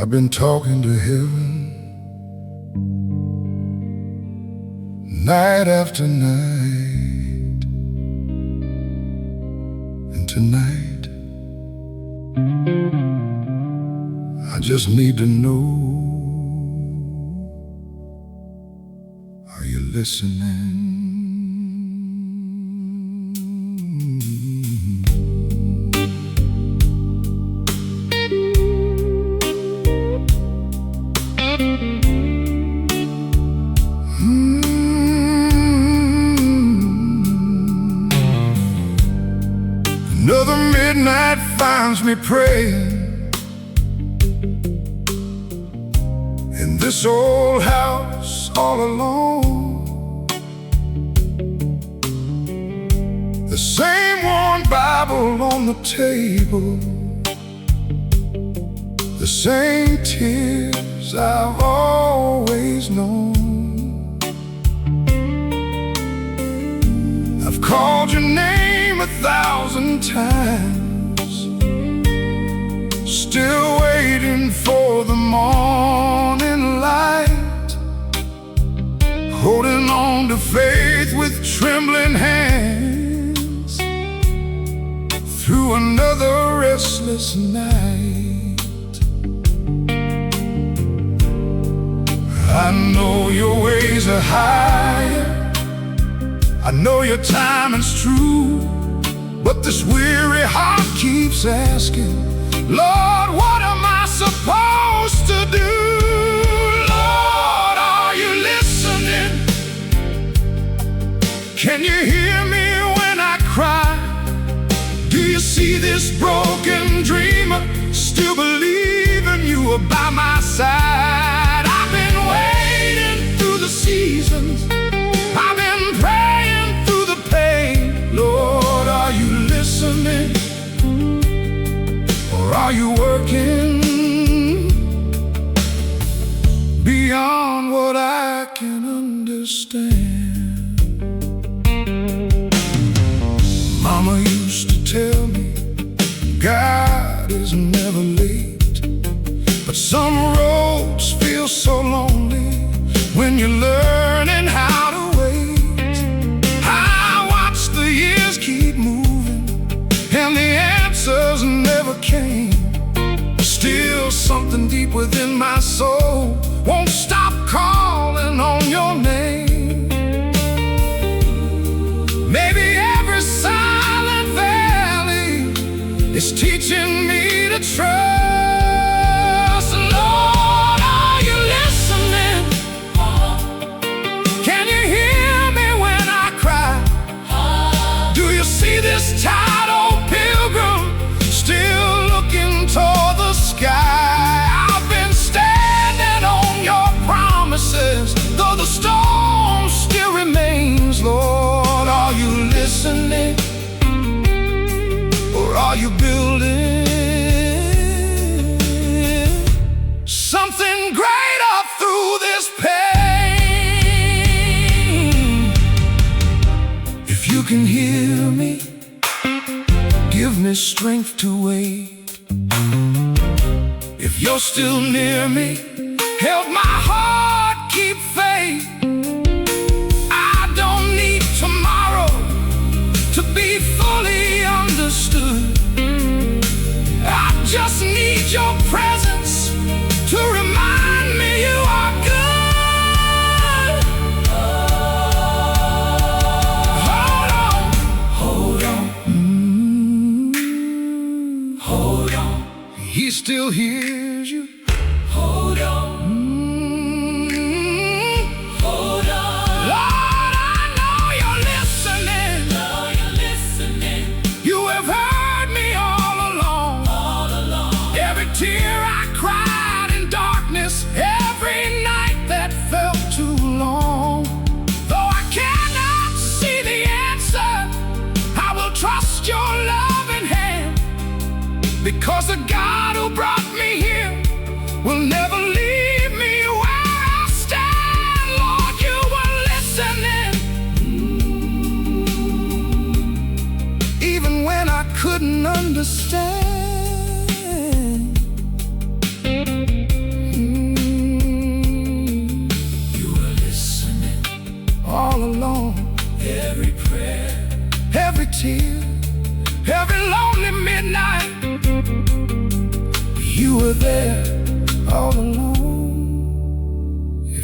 I've been talking to heaven night after night, and tonight I just need to know, are you listening? Another midnight finds me praying in this old house all alone. The same worn Bible on the table, the same tears I've always known. I've called your name 1,000 times, still waiting for the morning light, holding on to faith with trembling hands through another restless night. I know your ways are higher, I know your timing's true, but this weary heart keeps asking, Lord, what am I supposed to do? Lord, are you listening? Can you hear me when I cry? Do you see this broken dreamer still believing you are by my side? I've been waiting through the seasons, I've been praying through the pain. Lord, are you listening? Or are you working beyond what I can understand? Mama used to tell me God is never late, but some roads feel so lonely when you're learning how to wait. I watched the years keep moving and the answers never came. Still something deep within my soul won't stop calling on your name. Maybe every silent valley is teaching me to trust. Lord, are you listening? Can you hear me when I cry? Do you see this tired old pilgrim still looking toward the sky? I've been standing on your promises, though the storm still remains. Lord, are you listening? Or are you building something greater through this pain? If you can hear me, give me strength to wait. If you're still near me, help my heart keep faith. I don't need tomorrow to be fully understood. I just need your presence to remind me you are good. Hold on, hold on, hold on. He still hears you. Hold on, hold on. Lord, I know you're listening. You have heard me all along. Every tear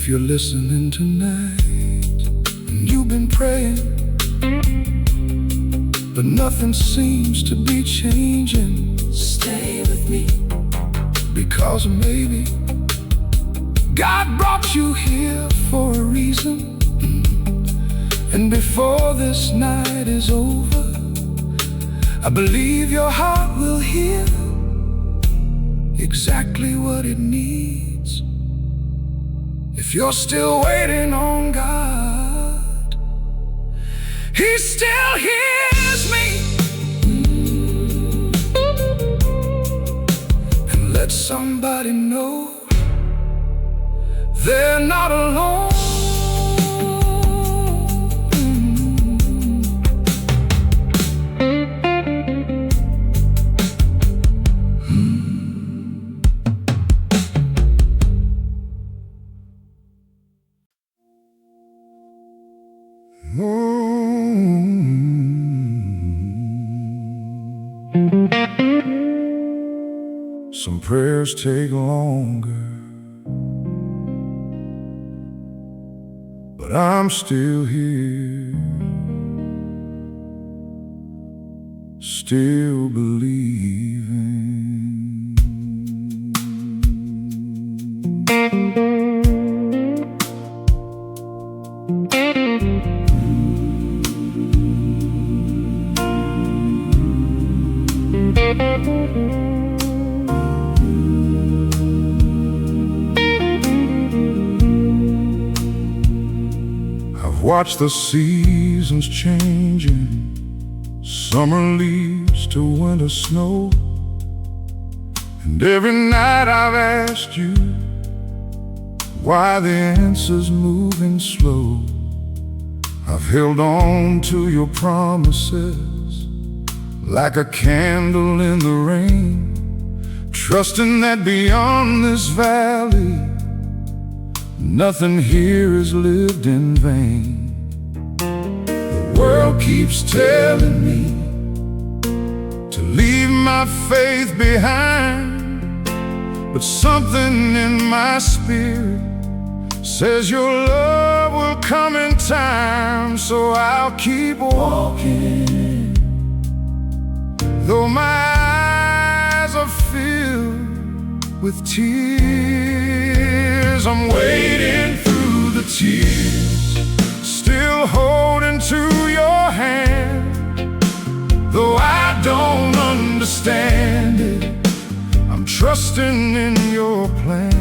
If you're listening tonight and you've been praying, but nothing seems to be changing, stay with me, because maybe God brought you here for a reason. And before this night is over, I believe your heart will hear exactly what it needs. If you're still waiting on God, He still hears me. And let somebody know they're not alone. Some prayers take longer, but I'm still here, still believing. I've watched the seasons changing, summer leaves to winter snow, and every night I've asked you why the answer's moving slow. I've held on to your promises like a candle in the rain, trusting that beyond this valley nothing here is lived in vain. The world keeps telling me to leave my faith behind, but something in my spirit says your love will come in time. So I'll keep walking, though my eyes are filled with tears. I'm wading through the tears, still holding to your hand. Though I don't understand it, I'm trusting in your plan.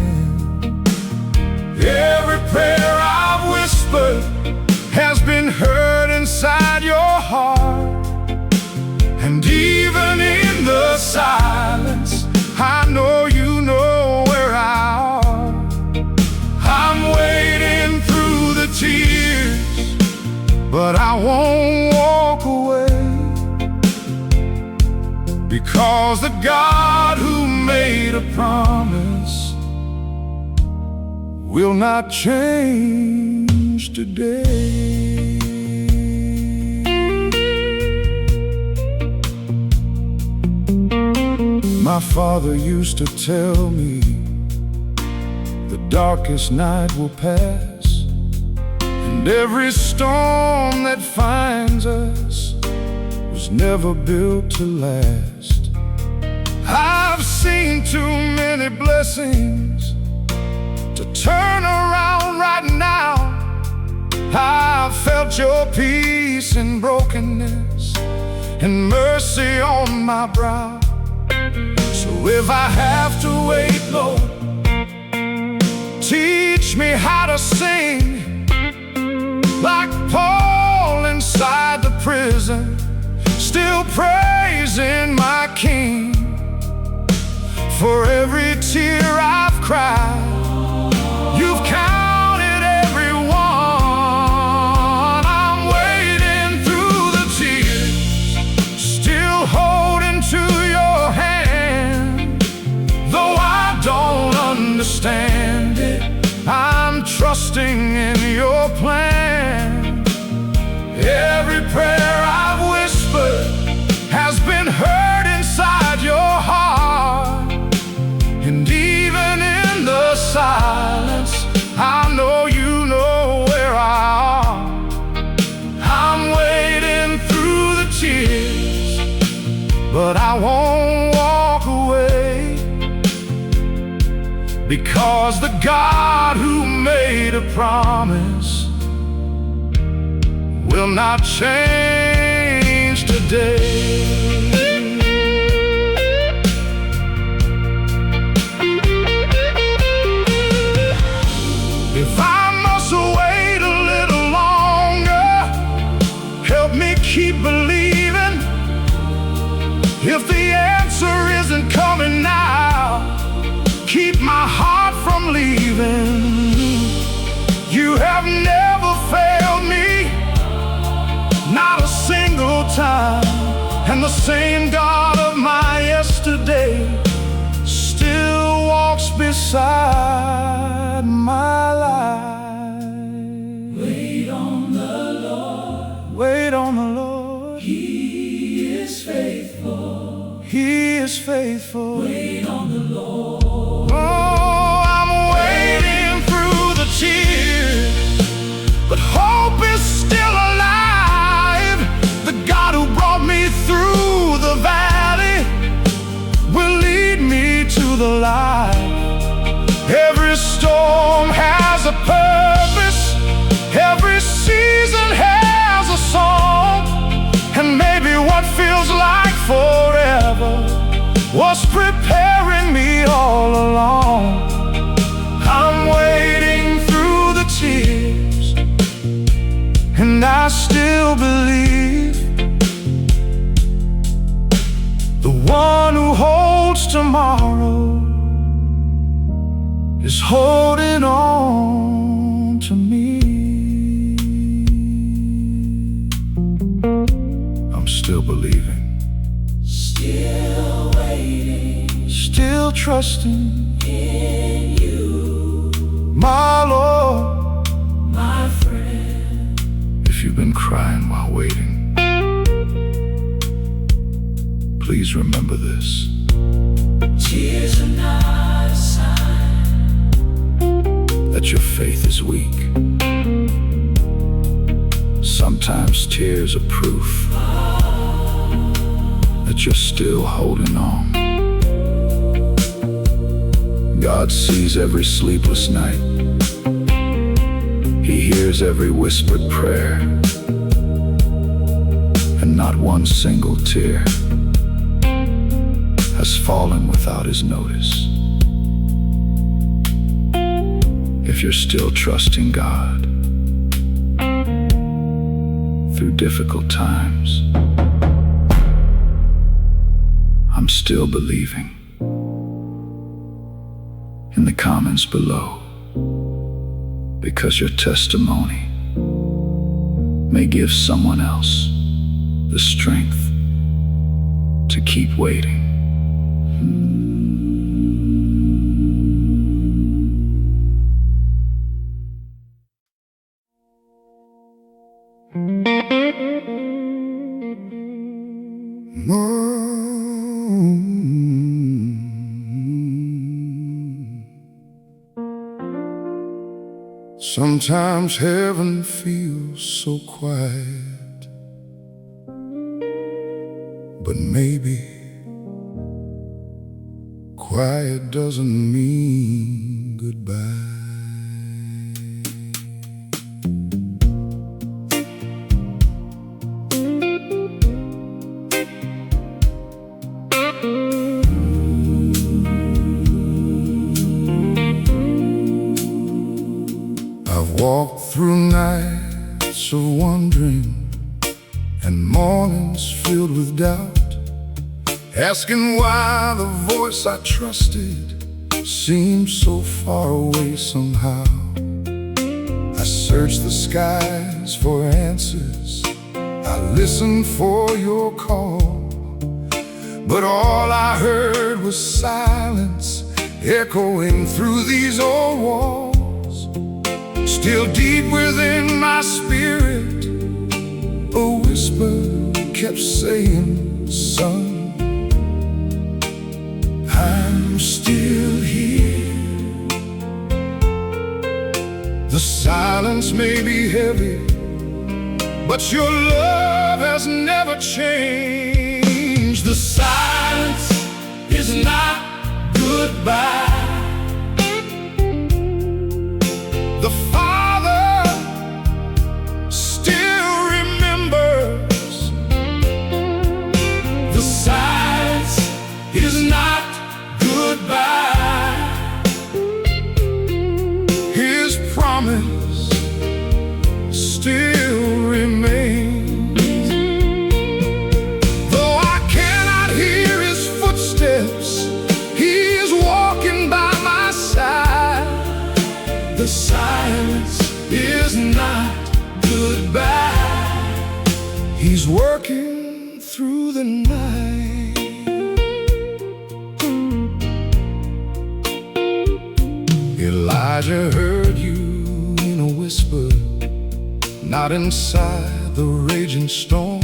Every prayer I've whispered has been heard inside your heart, and even in the silence I know you know where I are. I'm wading through the tears, but I won't walk away, because the God who made a promise will not change today. My father used to tell me the darkest night will pass, and every storm that finds us was never built to last. I've seen too many blessings to turn around right now. I've felt your peace in brokenness and mercy on my brow. So if I have to wait, Lord, teach me how to sing like Paul inside the prison, still praising my King. For every tear I've cried, you've counted every one. I'm wading through the tears, still holding to your hand. Though I don't understand it, I'm trusting in your plan. Every prayer I've whispered has been heard inside your heart, and even in the silence I know 'cause the God who made a promise will not change today. If I must wait a little longer, help me keep believing. If the answer isn't coming now, keep my heart from leaving. You have never failed me, not a single time. And the same God of my yesterday still walks beside my life. Wait on the Lord. Wait on the Lord. He is faithful. He is faithful. Wait on the Lord. Oh, I'm waiting through the tears, but hope is still alive. The God who brought me through the valley will lead me to the light. Every storm has a purpose, every season has a song, and maybe what feels like forever was preparing me all along. I'm waiting through the tears, and I still believe the one who holds tomorrow is holding on to me. I'm still believing, Still waiting still trusting in you, my Lord. my friend. If you've been crying while waiting, please remember this. Tears are not a sign That your faith is weak. Sometimes tears are proof that you're still holding on. God sees every sleepless night. He hears every whispered prayer, and not one single tear has fallen without His notice. If you're still trusting God through difficult times, I'm still believing. In the comments below, because your testimony may give someone else the strength to keep waiting. Sometimes heaven feels so quiet, but maybe quiet doesn't mean goodbye. I've walked through nights of wondering and mornings filled with doubt, asking why the voice I trusted seemed so far away somehow. I searched the skies for answers, I listened for your call, but all I heard was silence echoing through these old walls. Still deep within my spirit, a whisper kept saying, son, I'm still here. The silence may be heavy, but your love has never changed. The silence is not goodbye. promise still remains. Though I cannot hear his footsteps, he is walking by my side. The silence is not goodbye. He's working through the night. Elijah heard you in a whisper, not inside the raging storm.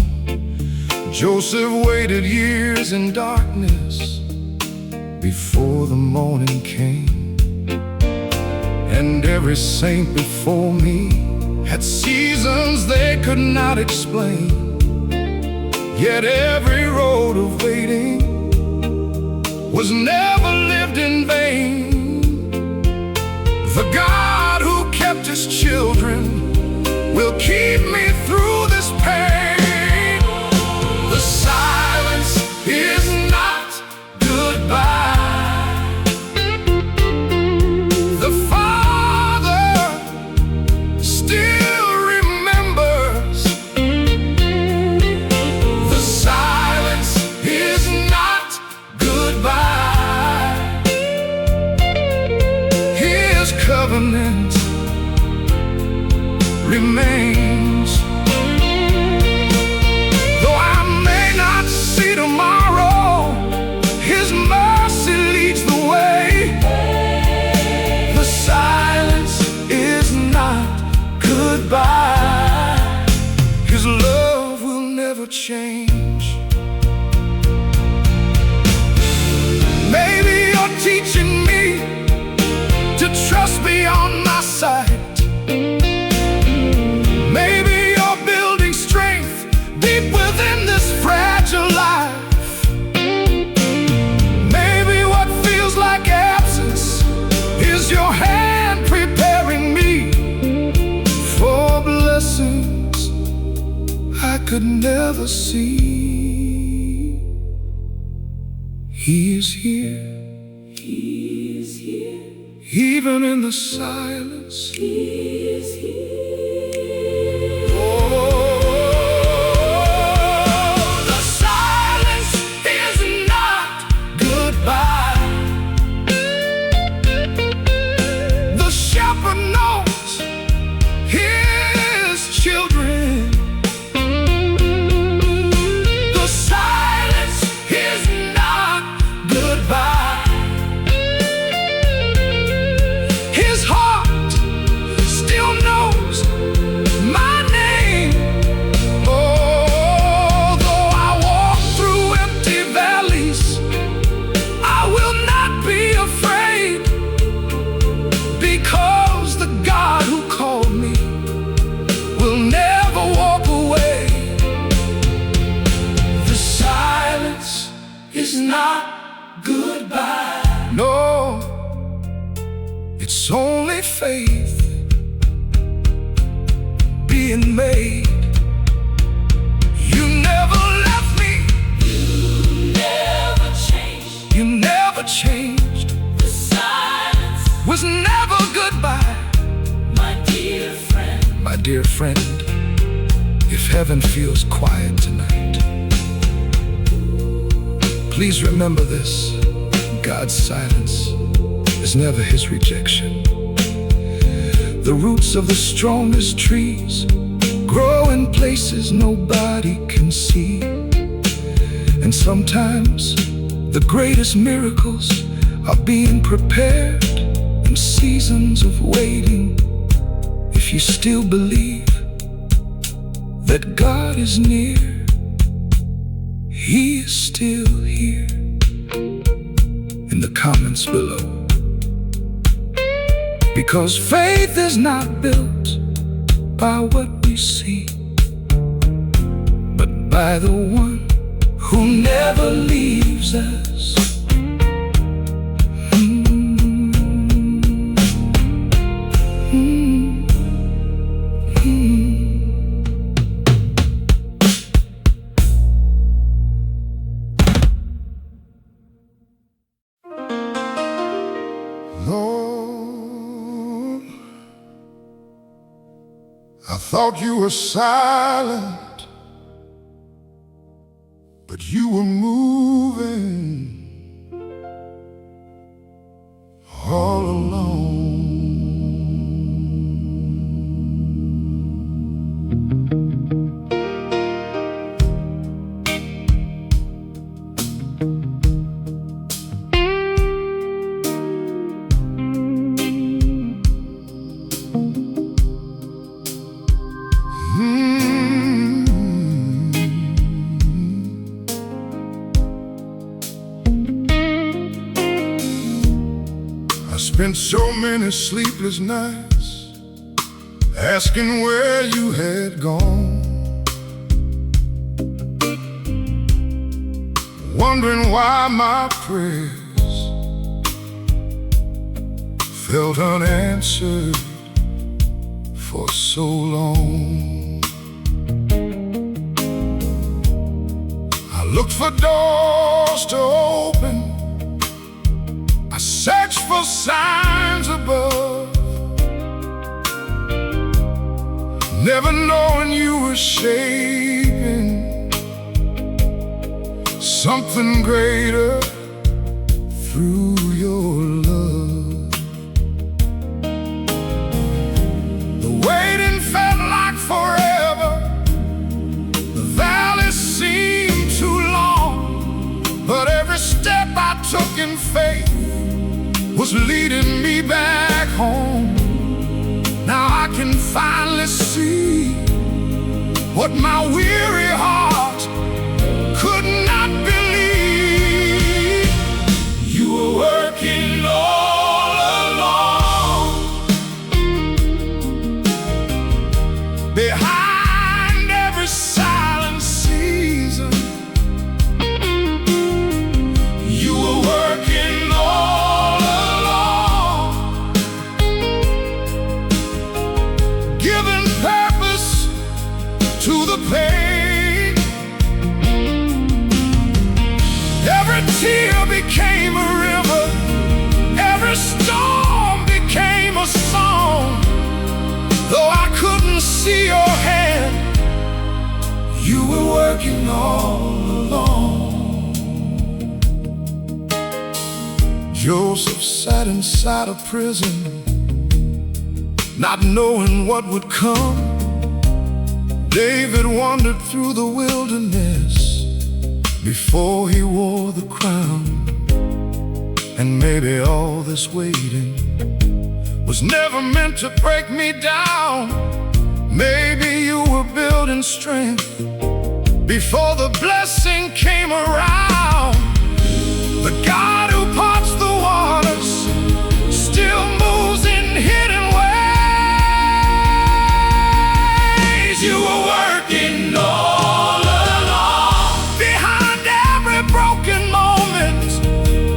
Joseph waited years in darkness before the morning came. And every saint before me had seasons they could not explain. Yet every road of waiting was never lived in vain. The God who kept his children will keep me through this pain. The silence is not goodbye. The Father still remembers. The silence is not goodbye. His covenant remains. Though I may not see tomorrow, his mercy leads the way. The silence is not goodbye. His love will never change. Maybe you're teaching me to trust beyond my sight. Maybe you're building strength deep within this fragile life. Maybe what feels like absence is your hand preparing me for blessings I could never see. He is here. He is here. Even in the silence, he is here. Oh, the silence is not goodbye. The shepherd knows his children. The silence is not goodbye. His heart still knows my name. Oh, though I walk through empty valleys, I will not be afraid, because the God who called me will never walk away. The silence is not goodbye. No, it's only faith being made. You never left me. You never changed. You never changed. The silence was never goodbye. My dear friend. My dear friend, if heaven feels quiet tonight, please remember this: God's silence is never his rejection. The roots of the strongest trees grow in places nobody can see. And sometimes the greatest miracles are being prepared in seasons of waiting. If you still believe that God is near, he is still here. In the comments below, because faith is not built by what we see, but by the one who never leaves us. Lord, I thought you were silent, but you were moving all alone. I spent so many sleepless nights asking where you had gone, wondering why my prayers felt unanswered for so long. I looked for doors to open, I searched for signs above, never knowing you were shaping something greater through your love. The waiting felt like forever, the valley seemed too long, but every step I took in faith was leading me back home. Now I can finally see what my weary heart could not believe. You were working all along, behind every silent season. You were working all along, giving purpose to the pain. Every tear became a river, every storm became a song. Though I couldn't see your hand, you were working all along. Joseph sat inside a prison, not knowing what would come. David wandered through the wilderness before he wore the crown. And maybe all this waiting was never meant to break me down. Maybe you were building strength before the blessing came around. The God who parts the waters still moves in hidden ways. You were working all along, behind every broken moment.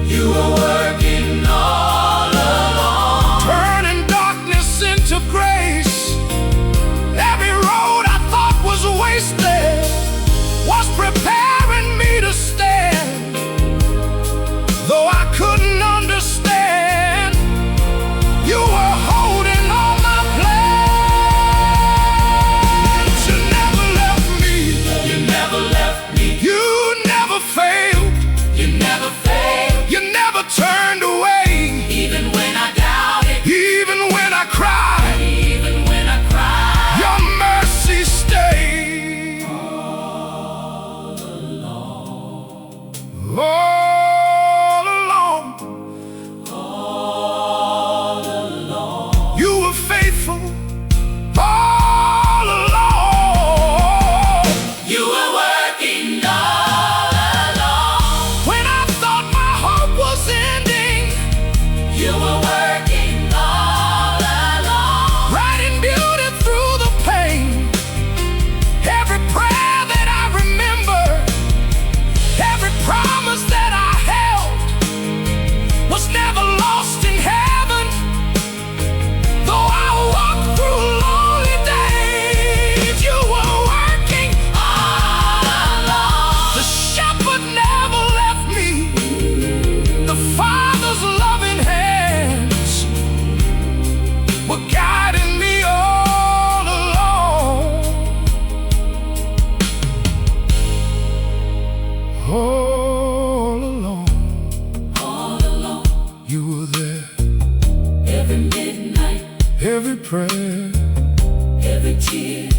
You were working all along, turning darkness into grace. Every road I thought was wasted was preparing me to stand. Though midnight, every prayer, every tear,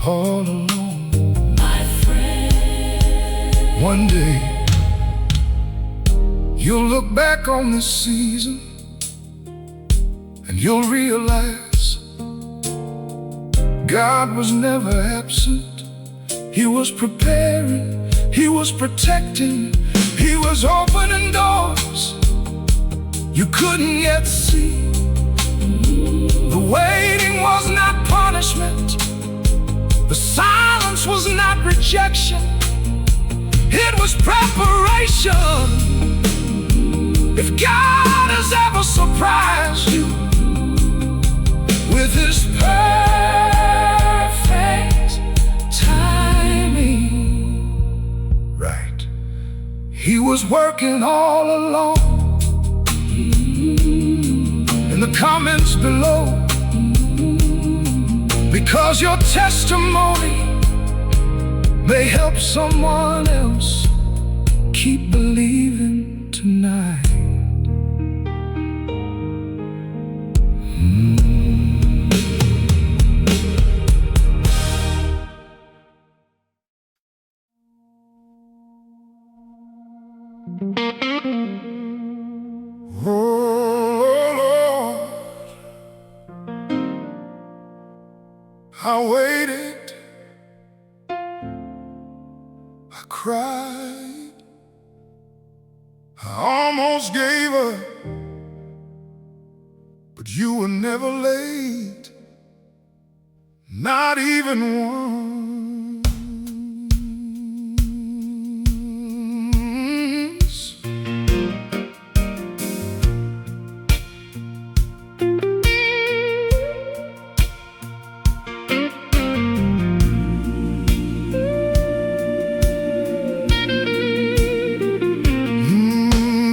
all alone. my friend. One day, you'll look back on this season and you'll realize God was never absent. He was preparing, He was protecting, He was opening doors you couldn't yet see. The waiting was not punishment, the silence was not rejection, it was preparation. If God has ever surprised you with His perfect timing, right, He was working all along. In the comments below, because your testimony may help someone else, keep believing tonight. Oh Lord, I waited, I cried, I almost gave up, but you were never late, not even once.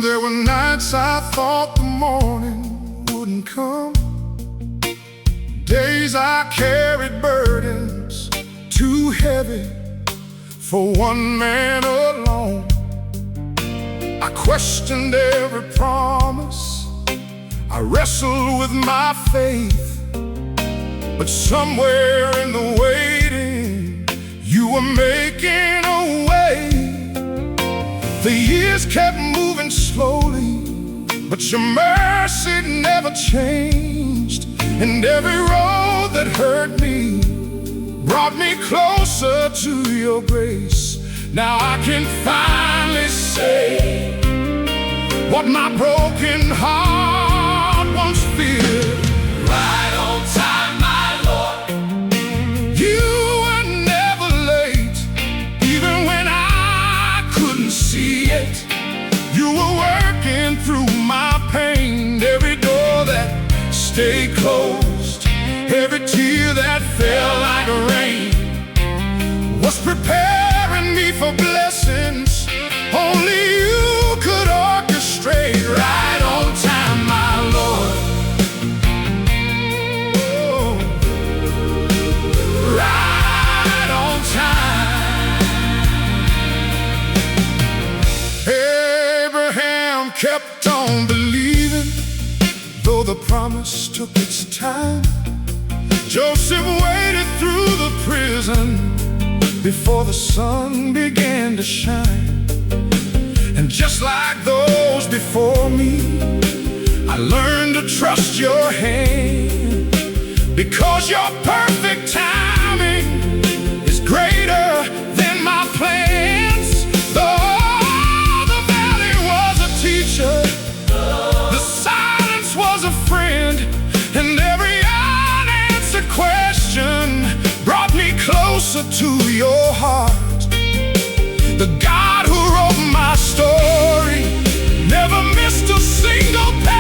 There were nights I thought the morning wouldn't come, days I carried burdens too heavy for one man alone. I questioned every promise, I wrestled with my faith, but somewhere in the waiting, you were making a way. The years kept moving slowly, but your mercy never changed. And every road that hurt me brought me closer to your grace. Now I can finally say what my broken heart once feared. Right on time, my Lord. You were never late, even when I couldn't see it. You were working through my pain. Every door that stayed closed, every tear that fell like rain, was preparing me for blessings only you could orchestrate. Right on time, my Lord. Oh, right on time. Abraham kept on believing, though the promise took its time. Joseph waited through the prison before the sun began to shine. And just like those before me, I learned to trust your hand, because your perfect timing is greater than my plans. Though the valley was a teacher, the silence was a friend, and every unanswered question brought me closer to your heart. The God who wrote my story never missed a single page.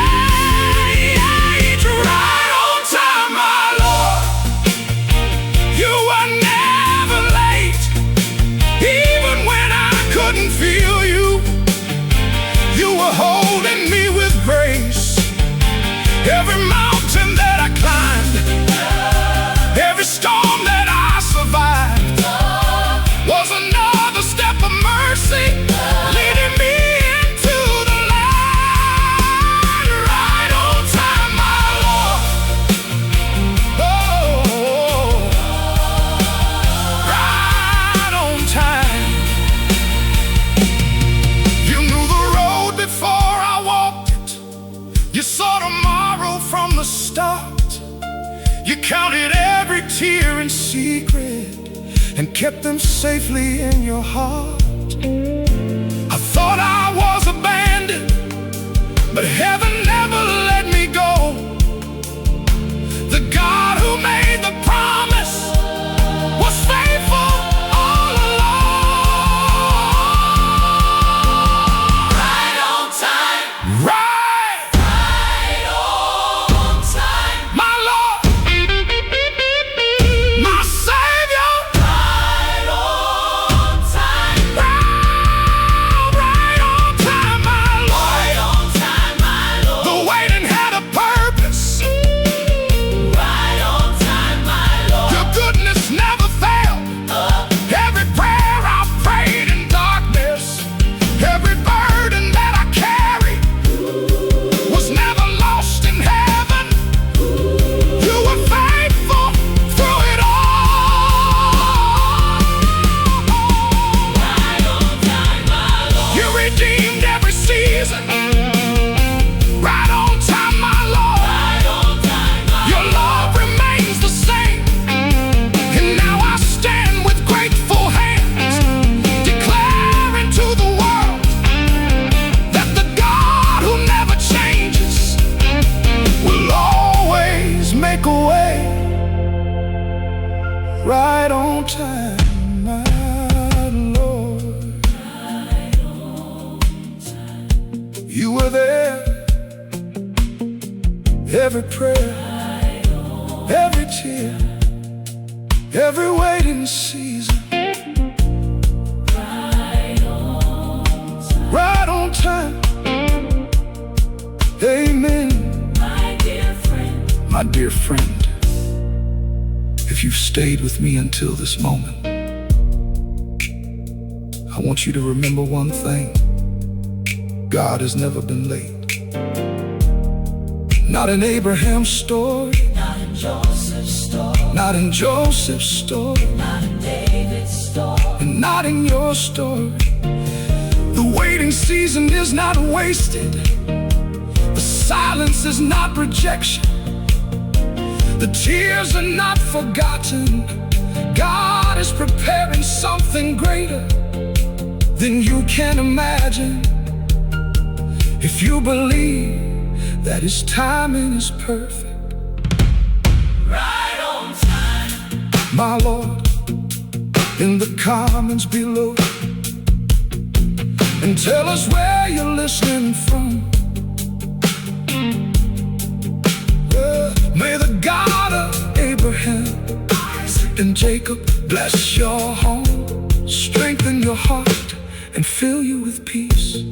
Right on time, my Lord. You counted every tear in secret and kept them safely in your heart. I thought I was abandoned, but heaven never let me go. The God who made the promise was faithful all along. Right on time. Right on time. My Lord, my Savior. Right on time. Right on time, my Lord. Right on time, my Lord. The waiting had a purpose. Right on time, my Lord. Your goodness never failed. Every prayer I prayed in darkness, every burden that I carried was never lost in heaven. You were faithful through it all. Right on time, my Lord. You redeemed every season. Right on time, my Lord. Right on time, my Your love remains the same. And now I stand with grateful hands, declaring to the world that the God who never changes will always make a way. Right on time, my Lord. You were there. Every prayer, every tear, every waiting season. Right on time. Amen. My dear friend. My dear friend, if you've stayed with me until this moment, I want you to remember one thing. God has never been late. Not in Abraham's story, Not in Joseph's story. not in Joseph's story, Not in David's story. and not in your story. The waiting season is not wasted. The silence is not rejection. The tears are not forgotten. God is preparing something greater than you can imagine. If you believe that His timing is perfect, Right on time. my Lord, in the comments below, and tell us where you're listening from. May the God of Abraham, Isaac, and Jacob bless your home, strengthen your heart, and fill you with peace.